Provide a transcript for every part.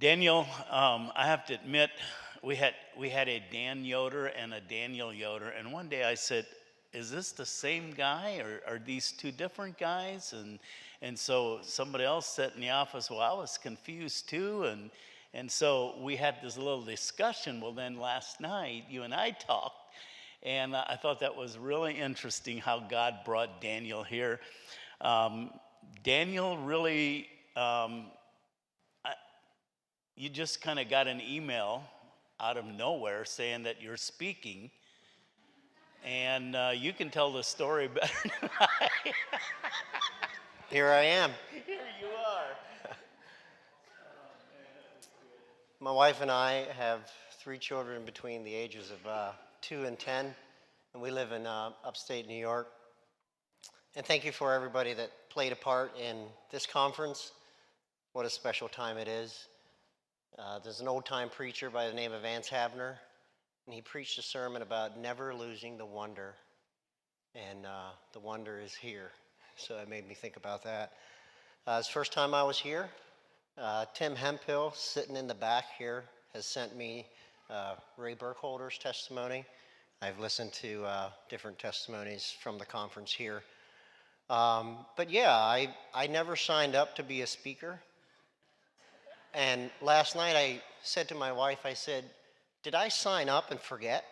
Daniel, I have to admit, we had a Dan Yoder and a Daniel Yoder, and one day I said, "Is this the same guy, or are these two different guys?" And so somebody else said in the office, "Well, I was confused too," and so we had this little discussion. Well, then last night you and I talked, and I thought that was really interesting how God brought Daniel here. Um, Daniel really. You just kind of got an email out of nowhere saying that you're speaking, and you can tell the story better than I. Here I am. Here you are. My wife and I have 3 children between the ages of 2 and 10, and we live in upstate New York. And thank you for everybody that played a part in this conference. What a special time it is. There's an old-time preacher by the name of Vance Havner, and he preached a sermon about never losing the wonder. And the wonder is here. So it made me think about that. It's the first time I was here. Tim Hemphill, sitting in the back here, has sent me Ray Burkholder's testimony. I've listened to different testimonies from the conference here. But yeah, I never signed up to be a speaker. And last night I said to my wife, I said, did I sign up and forget?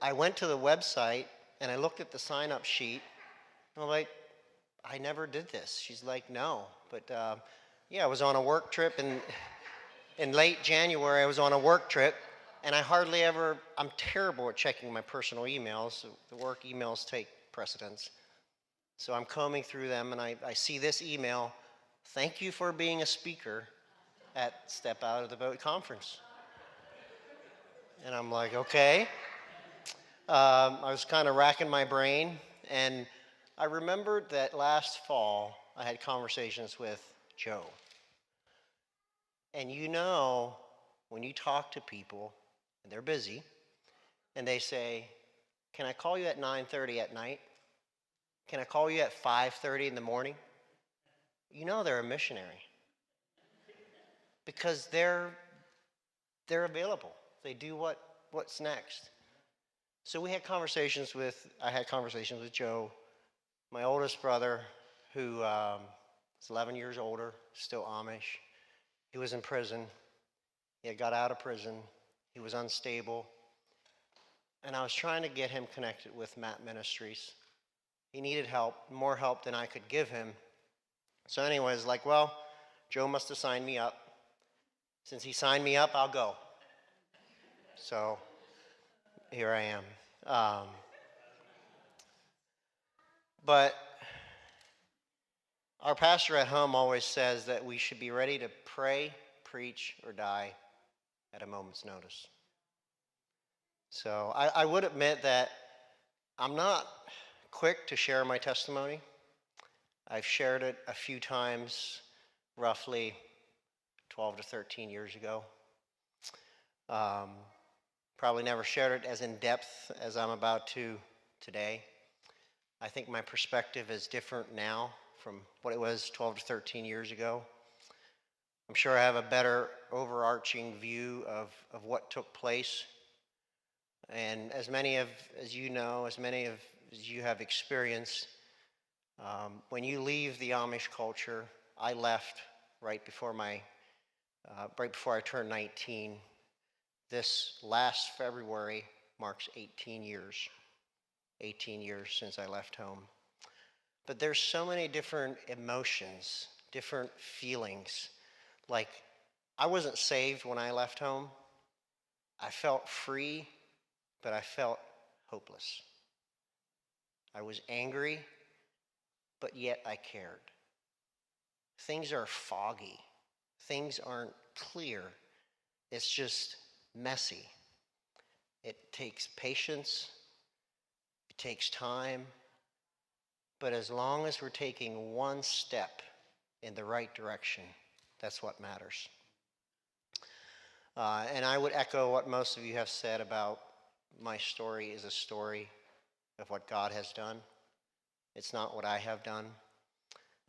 I went to the website and I looked at the sign-up sheet. And I'm like, I never did this. She's like, no. But yeah, I was on a work trip, and in late January I was on a work trip, and I'm terrible at checking my personal emails. The work emails take precedence. So I'm combing through them, and I see this email: thank you for being a speaker at Step Out of the Boat conference. And I'm like, okay. I was kind of racking my brain, and I remembered that last fall I had conversations with Joe. And you know, when you talk to people, and they're busy, and they say, can I call you at 9:30 at night? Can I call you at 5:30 in the morning? You know they're a missionary. Because they're available. They do what's next. So I had conversations with Joe, my oldest brother, who is 11 years older, still Amish. He was in prison. He had got out of prison. He was unstable. And I was trying to get him connected with Matt Ministries. He needed help, more help than I could give him. So anyways, like, well, Joe must have signed me up. Since he signed me up, I'll go. So here I am. But our pastor at home always says that we should be ready to pray, preach, or die at a moment's notice. So I would admit that I'm not quick to share my testimony. I've shared it a few times, roughly 12 to 13 years ago. Probably never shared it as in depth as I'm about to today. I think my perspective is different now from what it was 12 to 13 years ago. I'm sure I have a better overarching view of what took place. And as many as you know, as you have experienced, when you leave the Amish culture, I left right before I turned 19. This last February marks 18 years since I left home. But there's so many different emotions, different feelings. Like, I wasn't saved when I left home. I felt free, but I felt hopeless. I was angry, but yet I cared. Things are foggy. Things aren't clear. It's just messy. It takes patience. It takes time. But as long as we're taking one step in the right direction, that's what matters. And I would echo what most of you have said about my story is a story of what God has done. It's not what I have done.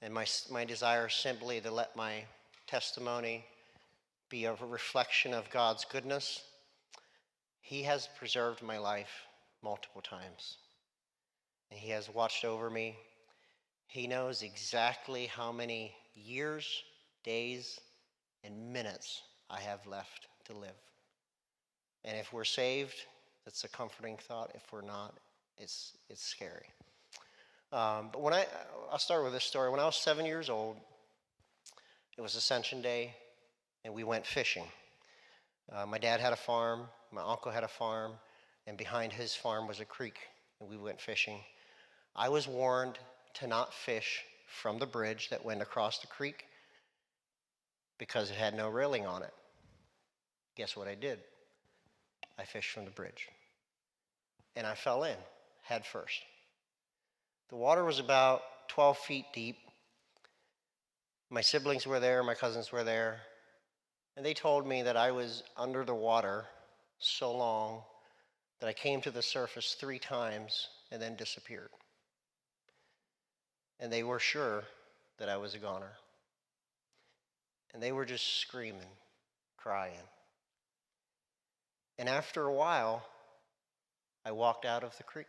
And my desire is simply to let my testimony be a reflection of God's goodness. He has preserved my life multiple times, and He has watched over me. He knows exactly how many years, days, and minutes I have left to live. And if we're saved, that's a comforting thought. If we're not, it's scary. But I'll start with this story. When I was 7 years old, it was Ascension Day, and we went fishing. My dad had a farm, my uncle had a farm, and behind his farm was a creek, and we went fishing. I was warned to not fish from the bridge that went across the creek because it had no railing on it. Guess what I did? I fished from the bridge, and I fell in head first. The water was about 12 feet deep. My siblings were there, my cousins were there, and they told me that I was under the water so long that I came to the surface 3 times and then disappeared. And they were sure that I was a goner. And they were just screaming, crying. And after a while, I walked out of the creek.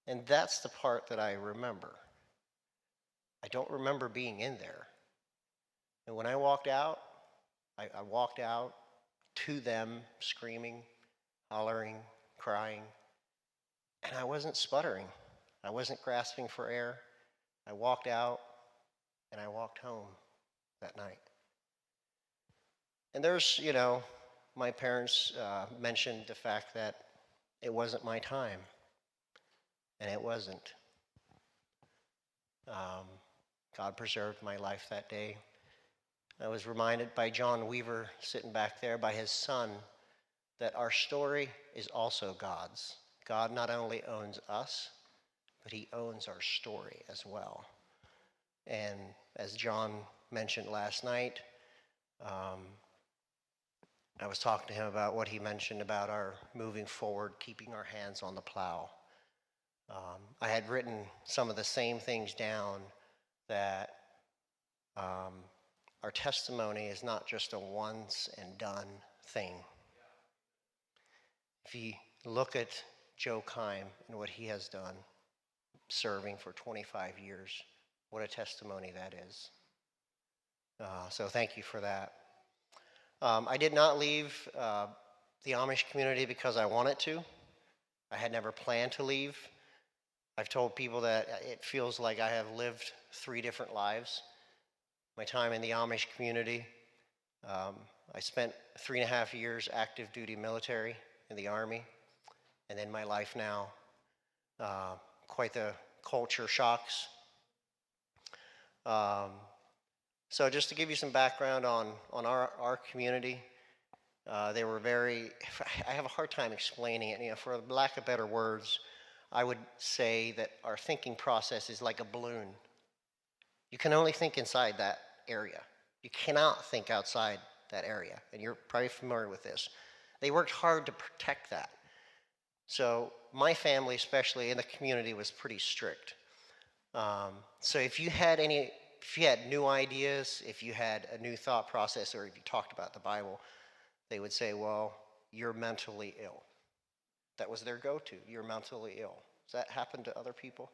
And that's the part that I remember. I don't remember being in there. And when I walked out, I walked out to them screaming, hollering, crying. And I wasn't sputtering. I wasn't grasping for air. I walked out and I walked home that night. And there's, my parents mentioned the fact that it wasn't my time. And it wasn't. God preserved my life that day. I was reminded by John Weaver, sitting back there, by his son, that our story is also God's. God not only owns us, but He owns our story as well. And as John mentioned last night, I was talking to him about what he mentioned about our moving forward, keeping our hands on the plow. I had written some of the same things down, that our testimony is not just a once and done thing. If you look at Joe Kime and what he has done, serving for 25 years, what a testimony that is. So thank you for that. I did not leave the Amish community because I wanted to. I had never planned to leave. I've told people that it feels like I have lived 3 different lives. My time in the Amish community, I spent 3.5 years active duty military in the Army, and then my life now, quite the culture shocks. So just to give you some background on our community, they were very, I have a hard time explaining it. For lack of better words, I would say that our thinking process is like a balloon. You can only think inside that area. You cannot think outside that area, and you're probably familiar with this. They worked hard to protect that. So my family, especially in the community, was pretty strict. So if you had new ideas, if you had a new thought process, or if you talked about the Bible, they would say, well, you're mentally ill. That was their go-to. You're mentally ill. Does that happen to other people?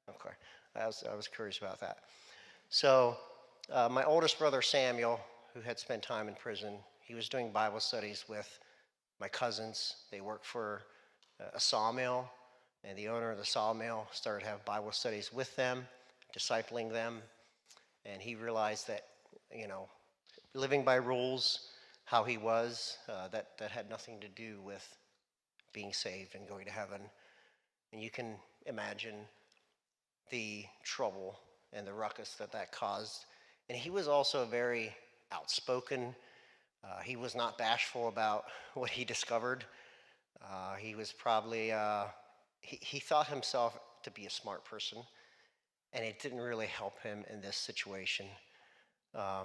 Okay. I was curious about that. So my oldest brother, Samuel, who had spent time in prison, he was doing Bible studies with my cousins. They worked for a sawmill, and the owner of the sawmill started to have Bible studies with them, discipling them. And he realized that, living by rules, how he was, that had nothing to do with being saved and going to heaven. And you can imagine the trouble and the ruckus that caused. And he was also very outspoken. He was not bashful about what he discovered. He was probably, he thought himself to be a smart person, and it didn't really help him in this situation.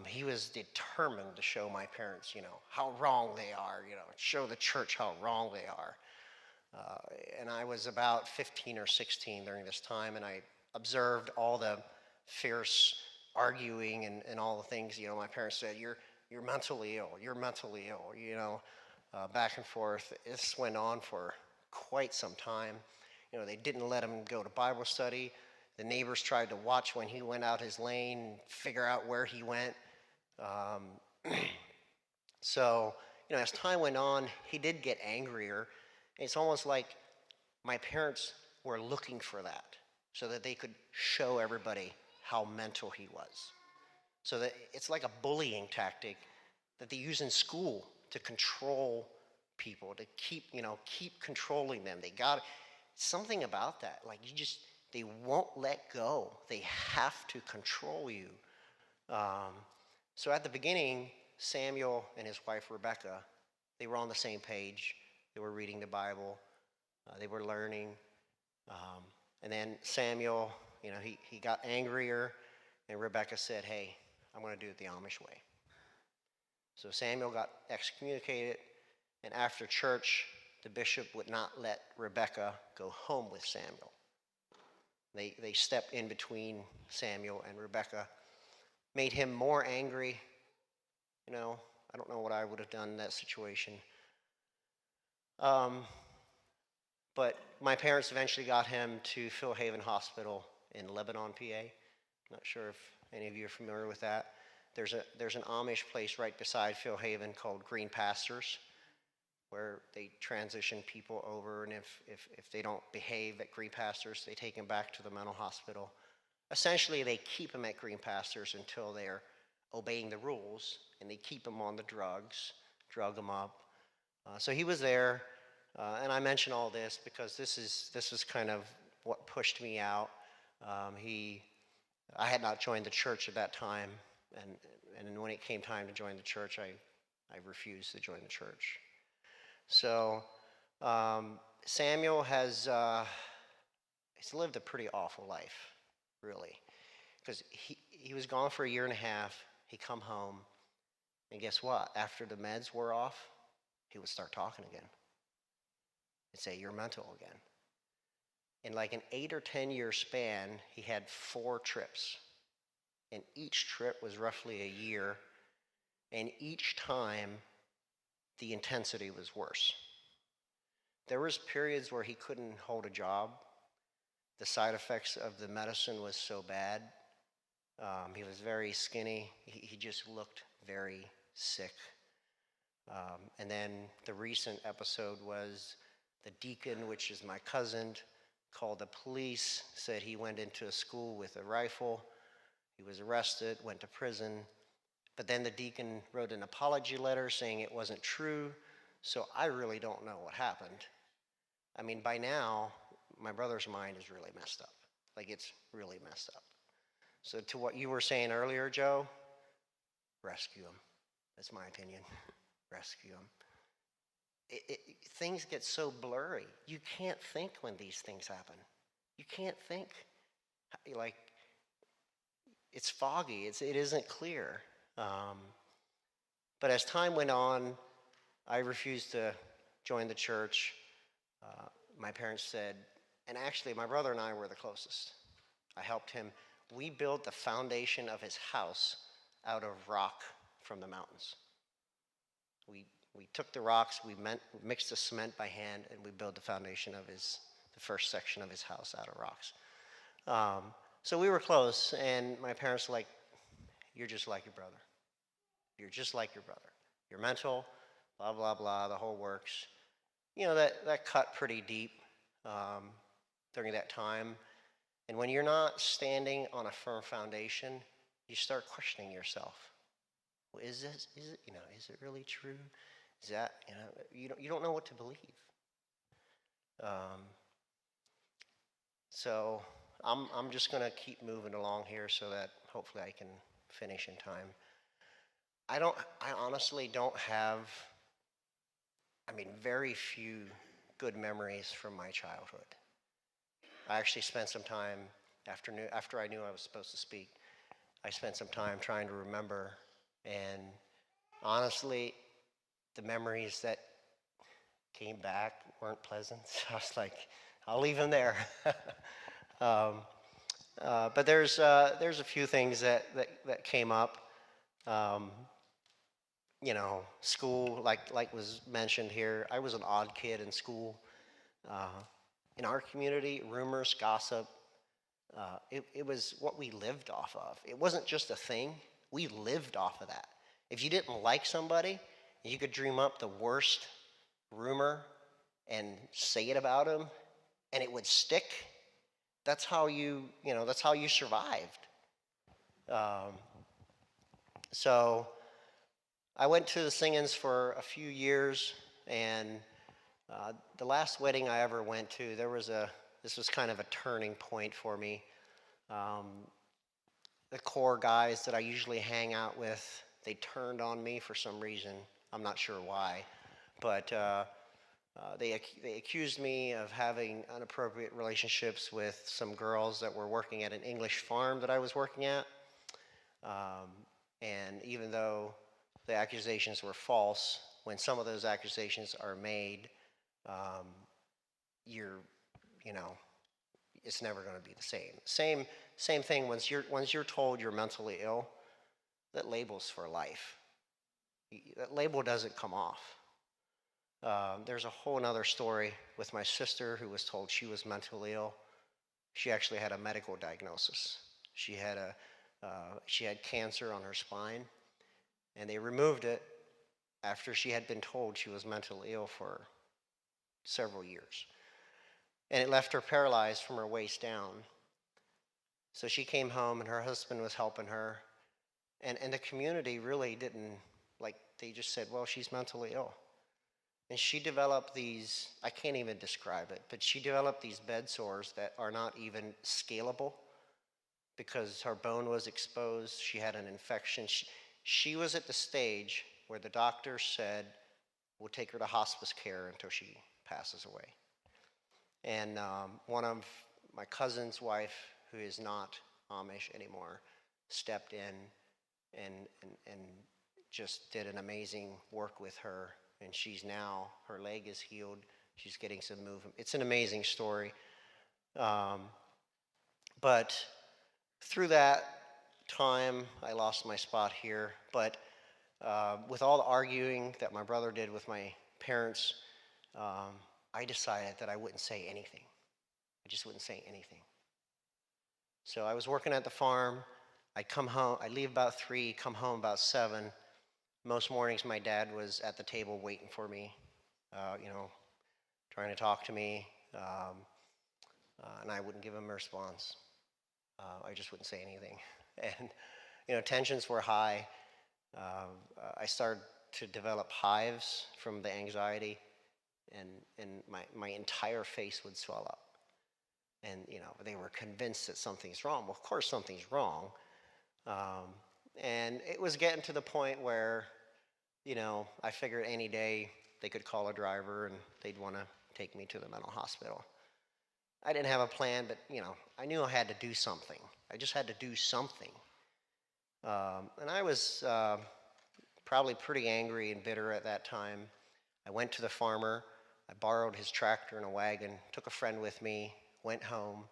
He was determined to show my parents, how wrong they are, show the church how wrong they are. And I was about 15 or 16 during this time, and I observed all the fierce arguing and all the things. My parents said, you're mentally ill, you're mentally ill, back and forth. This went on for quite some time. They didn't let him go to Bible study. The neighbors tried to watch when he went out his lane, figure out where he went. So, as time went on, he did get angrier. It's almost like my parents were looking for that so that they could show everybody how mental he was. So that it's like a bullying tactic that they use in school to control people, to keep controlling them. They got something about that. Like they won't let go. They have to control you. So at the beginning, Samuel and his wife Rebecca, they were on the same page. They were reading the Bible. They were learning. And then Samuel, he got angrier, and Rebecca said, "Hey, I'm going to do it the Amish way." So Samuel got excommunicated, and after church, the bishop would not let Rebecca go home with Samuel. They stepped in between Samuel and Rebecca, made him more angry. I don't know what I would have done in that situation. But my parents eventually got him to Phil Haven Hospital in Lebanon, PA. Not sure if any of you are familiar with that. There's an Amish place right beside Phil Haven called Green Pastures, where they transition people over, and if they don't behave at Green Pastures, they take them back to the mental hospital. Essentially, they keep them at Green Pastures until they're obeying the rules, and they keep them on the drugs, drug them up. So he was there, and I mention all this because this was kind of what pushed me out. I had not joined the church at that time, and when it came time to join the church, I refused to join the church. So Samuel has he's lived a pretty awful life, really, because he was gone for a year and a half. He come home, and guess what? After the meds wore off, he would start talking again. He'd say, "You're mental again." In like an 8 or 10 year span, he had 4 trips, and each trip was roughly a year, and each time the intensity was worse. There was periods where he couldn't hold a job. The side effects of the medicine was so bad. He was very skinny. He just looked very sick. And then the recent episode was the deacon, which is my cousin, called the police, said he went into a school with a rifle. He was arrested, went to prison. But then the deacon wrote an apology letter saying it wasn't true. So I really don't know what happened. I mean, by now, my brother's mind is really messed up. Like, it's really messed up. So to what you were saying earlier, Joe, rescue him. That's my opinion. Rescue him. Things get so blurry. You can't think when these things happen. You can't think. Like, it's foggy. It isn't clear. But as time went on, I refused to join the church. My parents said, and actually my brother and I were the closest. I helped him. We built the foundation of his house out of rock from the mountains. We took the rocks, we mixed the cement by hand, and we built the foundation of the first section of his house out of rocks. So we were close, and my parents were like, "You're just like your brother. You're just like your brother. You're mental, blah, blah, blah, the whole works." That cut pretty deep during that time. And when you're not standing on a firm foundation, you start questioning yourself. Well, is it really true? Is that, you don't know what to believe. So I'm just going to keep moving along here so that hopefully I can finish in time. I honestly don't have, very few good memories from my childhood. I actually spent some time after I knew I was supposed to speak. I spent some time trying to remember, and honestly, the memories that came back weren't pleasant. So I was like, I'll leave them there. But there's a few things that came up. school, like was mentioned here, I was an odd kid in school. Uh, in our community, rumors, gossip, it was what we lived off of. It wasn't just a thing, we lived off of that. If you didn't like somebody, you could dream up the worst rumor and say it about them, and it would stick. That's how you survived. Um, so I went to the sing-ins for a few years, and the last wedding I ever went to, this was kind of a turning point for me. Um, the core guys that I usually hang out with, they turned on me for some reason. I'm not sure why, but they accused me of having inappropriate relationships with some girls that were working at an English farm that I was working at. Um, and even though the accusations were false, when some of those accusations are made, um, you're, you know, it's never going to be the same. Same thing. Once you're told you're mentally ill, that label's for life. That label doesn't come off. There's a whole other story with my sister who was told she was mentally ill. She actually had a medical diagnosis. She had cancer on her spine, and they removed it after she had been told she was mentally ill for several years. And it left her paralyzed from her waist down. So she came home, and her husband was helping her. And the community really didn't, they just said, well, she's mentally ill. And she developed these, I can't even describe it, but she developed these bed sores that are not even scalable because her bone was exposed. She had an infection. She was at the stage where the doctor said, we'll take her to hospice care until she passes away. And one of my cousin's wife, who is not Amish anymore, stepped in and just did an amazing work with her. And her leg is healed. She's getting some movement. It's an amazing story. But through that time, I lost my spot here. But with all the arguing that my brother did with my parents, I decided that I wouldn't say anything. I just wouldn't say anything. So I was working at the farm. I'd come home. I'd leave about 3, come home about 7. Most mornings, my dad was at the table waiting for me, trying to talk to me, and I wouldn't give him a response. I just wouldn't say anything. And, tensions were high. I started to develop hives from the anxiety, and my entire face would swell up. And, they were convinced that something's wrong. Well, of course something's wrong. And it was getting to the point where, I figured any day they could call a driver and they'd want to take me to the mental hospital. I didn't have a plan, but, I knew I had to do something. I just had to do something. And I was probably pretty angry and bitter at that time. I went to the farmer. I borrowed his tractor and a wagon, took a friend with me, went home,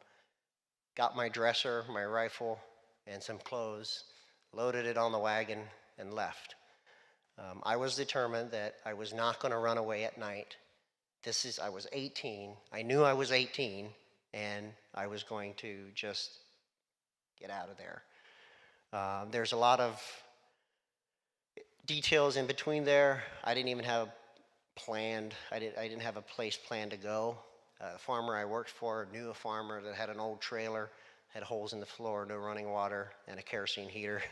got my dresser, my rifle, and some clothes, loaded it on the wagon, and left. I was determined that I was not going to run away at night. I was 18. I knew I was 18, and I was going to just get out of there. There's a lot of details in between there. I didn't even have planned. I didn't have a place planned to go. The farmer I worked for knew a farmer that had an old trailer, had holes in the floor, no running water, and a kerosene heater.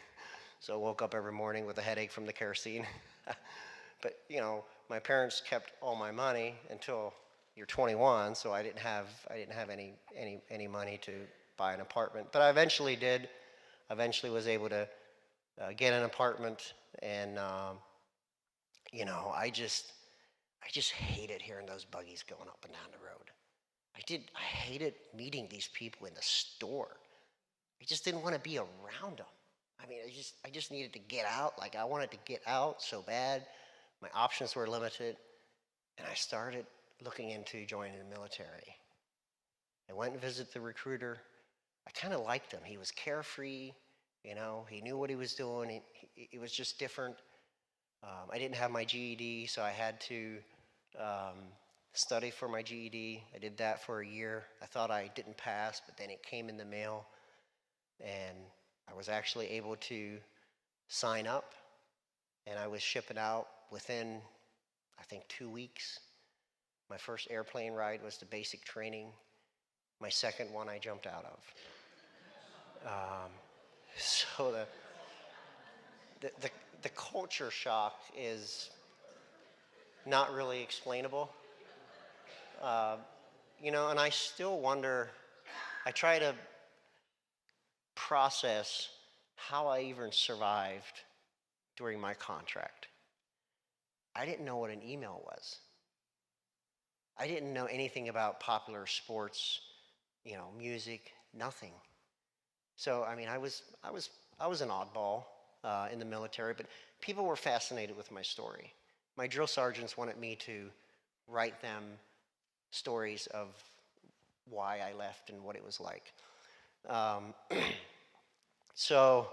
So I woke up every morning with a headache from the kerosene. But, my parents kept all my money until you're 21, so I didn't have any money to buy an apartment. But I eventually did. I eventually was able to get an apartment, and I just hated hearing those buggies going up and down the road. I hated meeting these people in the store. I just didn't want to be around them. I mean, I just needed to get out. I wanted to get out so bad. My options were limited, and I started looking into joining the military. I went and visited the recruiter. I kind of liked him. He was carefree. He knew what he was doing. He was just different. I didn't have my GED, so I had to study for my GED. I did that for a year. I thought I didn't pass, but then it came in the mail, and I was actually able to sign up, and I was shipping out within, I think, 2 weeks. My first airplane ride was the basic training. My second one I jumped out of. So the culture shock is not really explainable. And I still wonder, I try to process how I even survived during my contract. I didn't know what an email was. I didn't know anything about popular sports, music, nothing. So, I was an oddball in the military, but people were fascinated with my story. My drill sergeants wanted me to write them stories of why I left and what it was like. So,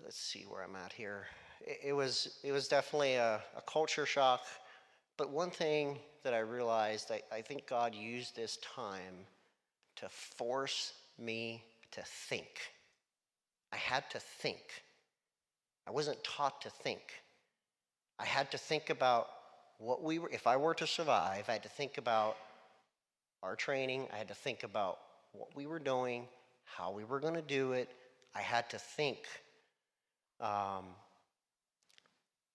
let's see where I'm at here. It was definitely a culture shock, but one thing that I realized, I think God used this time to force me to think. I had to think. I wasn't taught to think. I had to think about what we were, if I were to survive, I had to think about our training. I had to think about what we were doing, how we were going to do it. I had to think. I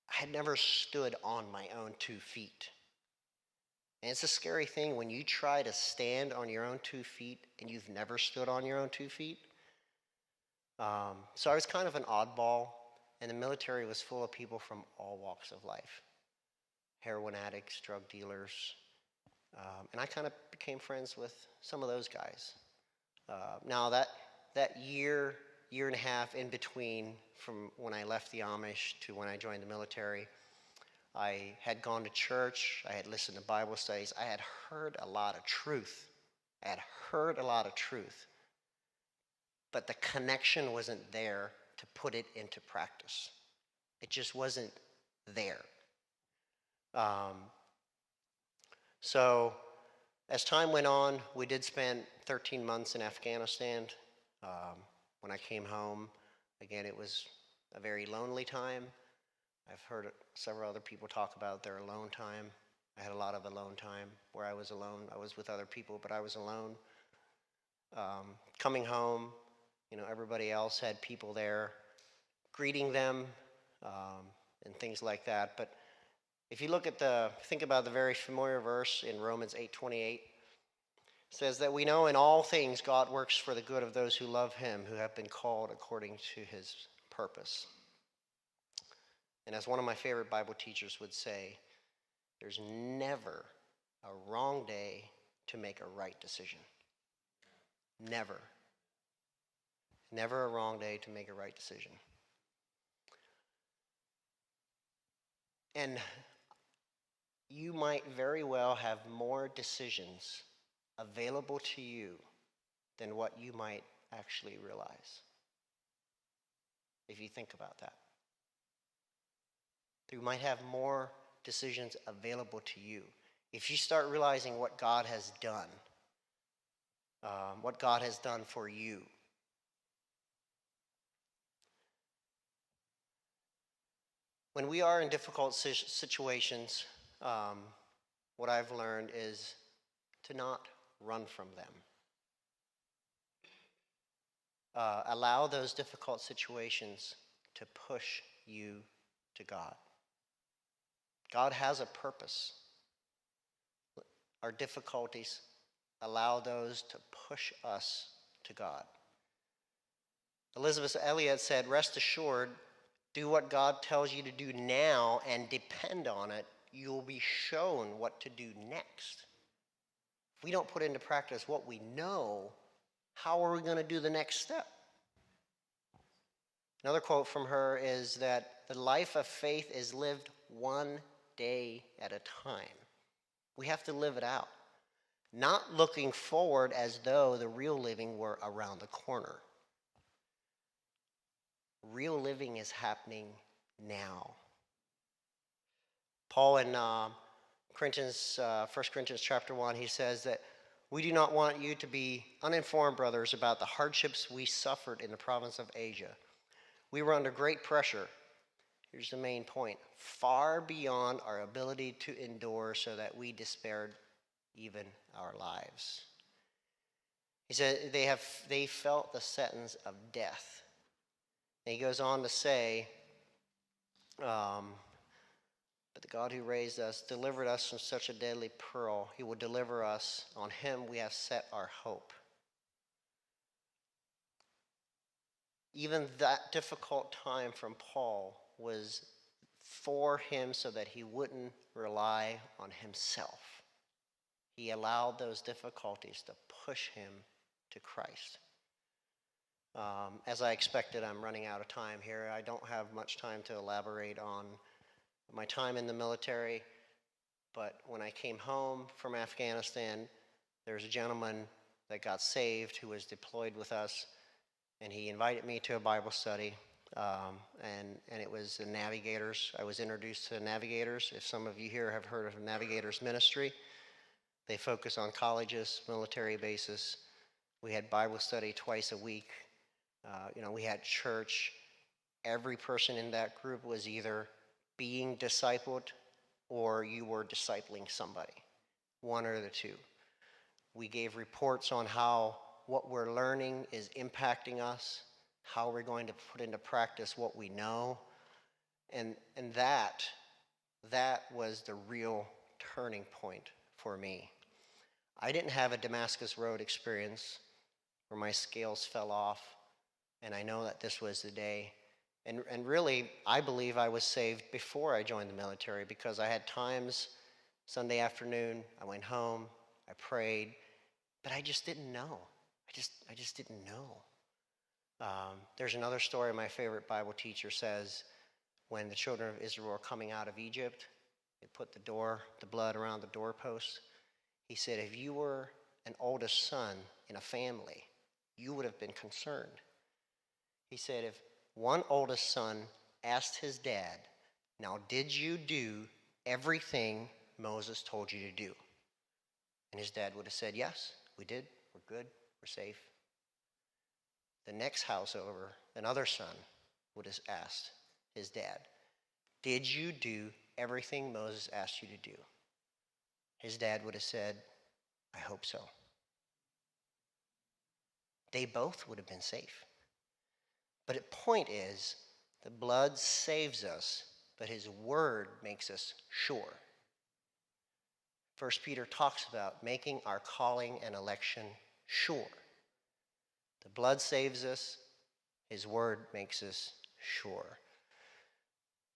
had never stood on my own 2 feet. And it's a scary thing when you try to stand on your own 2 feet and you've never stood on your own 2 feet. So I was kind of an oddball, and the military was full of people from all walks of life. Heroin addicts, drug dealers, and I kind of became friends with some of those guys. Now that year and a half in between from when I left the Amish to when I joined the military, I had gone to church, I had listened to Bible studies, I had heard a lot of truth. But the connection wasn't there to put it into practice. It just wasn't there. So as time went on, we did spend 13 months in Afghanistan. When I came home, again, it was a very lonely time. I've heard several other people talk about their alone time. I had a lot of alone time where I was alone. I was with other people, but I was alone. Coming home, everybody else had people there greeting them and things like that. But if you think about the very familiar verse in Romans 8:28, it says that we know in all things God works for the good of those who love him, who have been called according to his purpose. And as one of my favorite Bible teachers would say, there's never a wrong day to make a right decision. Never. Never a wrong day to make a right decision. And you might very well have more decisions available to you than what you might actually realize, if you think about that. You might have more decisions available to you. If you start realizing what God has done for you. When we are in difficult situations, what I've learned is to not run from them. Allow those difficult situations to push you to God. God has a purpose. Our difficulties allow those to push us to God. Elizabeth Elliot said, "Rest assured, do what God tells you to do now and depend on it. You'll be shown what to do next." If we don't put into practice what we know, how are we going to do the next step? Another quote from her is that the life of faith is lived one day at a time. We have to live it out, not looking forward as though the real living were around the corner. Real living is happening now. Paul in Corinthians, 1 Corinthians chapter 1, he says that we do not want you to be uninformed, brothers, about the hardships we suffered in the province of Asia. We were under great pressure. Here's the main point: far beyond our ability to endure, so that we despaired even our lives. He said they felt the sentence of death. And he goes on to say, but the God who raised us delivered us from such a deadly peril. He will deliver us. On him we have set our hope. Even that difficult time from Paul was for him so that he wouldn't rely on himself. He allowed those difficulties to push him to Christ. As I expected, I'm running out of time here. I don't have much time to elaborate on my time in the military, but when I came home from Afghanistan, there was a gentleman that got saved who was deployed with us, and he invited me to a Bible study, and it was the Navigators. I was introduced to Navigators. If some of you here have heard of Navigators Ministry, they focus on colleges, military bases. We had Bible study twice a week. We had church. Every person in that group was either being discipled or you were discipling somebody, one or the two. We gave reports on how what we're learning is impacting us, how we're going to put into practice what we know, and that was the real turning point for me. I didn't have a Damascus Road experience where my scales fell off, and I know that this was the day. And really, I believe I was saved before I joined the military, because I had times, Sunday afternoon, I went home, I prayed, but I just didn't know. I just didn't know. There's another story my favorite Bible teacher says. When the children of Israel were coming out of Egypt, they put the blood around the doorpost. He said, if you were an oldest son in a family, you would have been concerned. He said, if one oldest son asked his dad, now did you do everything Moses told you to do? And his dad would have said, yes, we did. We're good. We're safe. The next house over, another son would have asked his dad, did you do everything Moses asked you to do? His dad would have said, I hope so. They both would have been safe. But the point is, the blood saves us, but his word makes us sure. 1 Peter talks about making our calling and election sure. The blood saves us, his word makes us sure.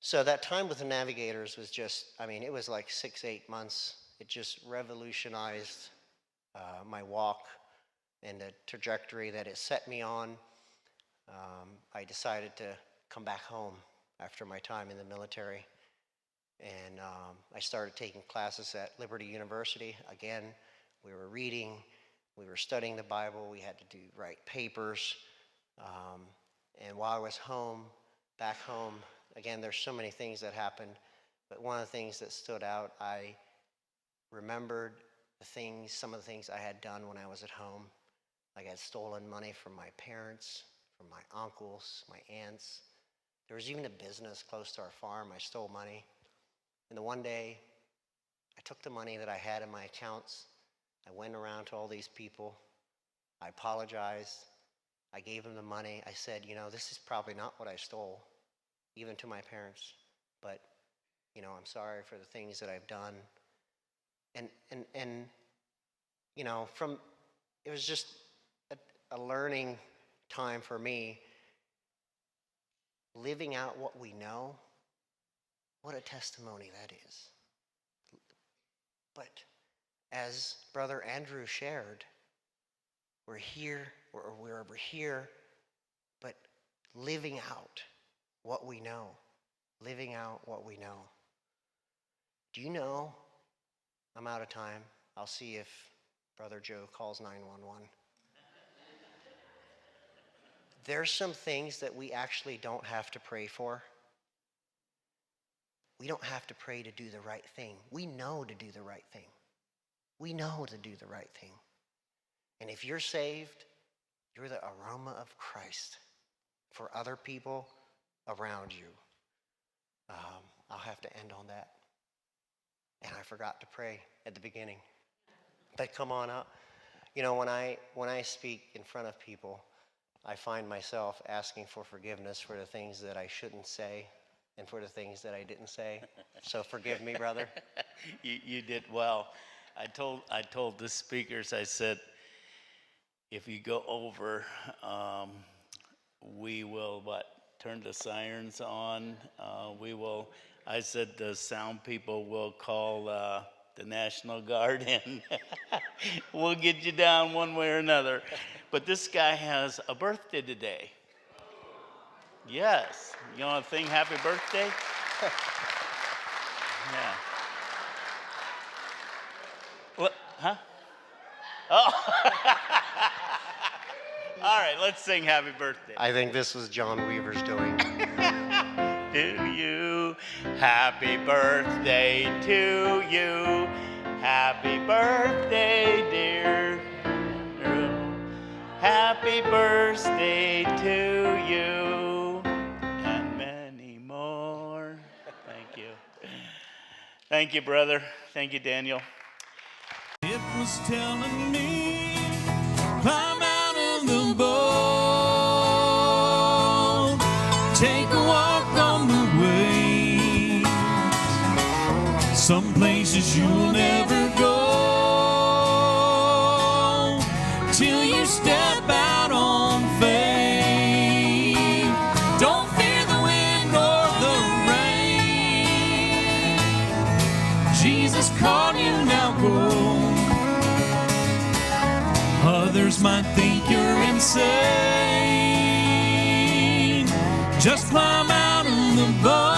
So that time with the Navigators was just, it was like 6-8 months. It just revolutionized my walk and the trajectory that it set me on. I decided to come back home after my time in the military, and I started taking classes at Liberty University. Again, we were reading, we were studying the Bible, we had to write papers, and while I was back home, again, there's so many things that happened, but one of the things that stood out, I remembered some of the things I had done when I was at home. Like I had stolen money from my parents, from my uncles, my aunts. There was even a business close to our farm. I stole money. And the one day, I took the money that I had in my accounts. I went around to all these people. I apologized. I gave them the money. I said, this is probably not what I stole, even to my parents. But, I'm sorry for the things that I've done. And it was just a learning time for me, living out what we know. What a testimony that is. But as Brother Andrew shared, we're here, but living out what we know. Living out what we know. Do you know, I'm out of time. I'll see if Brother Joe calls 911. There's some things that we actually don't have to pray for. we don't have to pray to do the right thing. We know to do the right thing. We know to do the right thing. And if you're saved, you're the aroma of Christ for other people around you. I'll have to end on that. And I forgot to pray at the beginning. But come on up. You know, when I speak in front of people, I find myself asking for forgiveness for the things that I shouldn't say and for the things that I didn't say. So forgive me, brother. You did well. I told the speakers, I said, if you go over, we will turn the sirens on. I said the sound people will call the National Guard and we'll get you down one way or another. But this guy has a birthday today. Yes. You want to sing happy birthday? Yeah. What? Huh? Oh. All right, let's sing happy birthday. I think this was John Weaver's doing. To you, happy birthday to you. Happy birthday, dear. Happy birthday to you. And many more. Thank you. Thank you, brother. Thank you, Daniel. It was telling me, climb out of the boat, take a walk on the waves, some places you'll never go, till you step out on faith. Don't fear the wind or the rain, Jesus called you, now go. Others might think you're insane. Just climb out of the boat.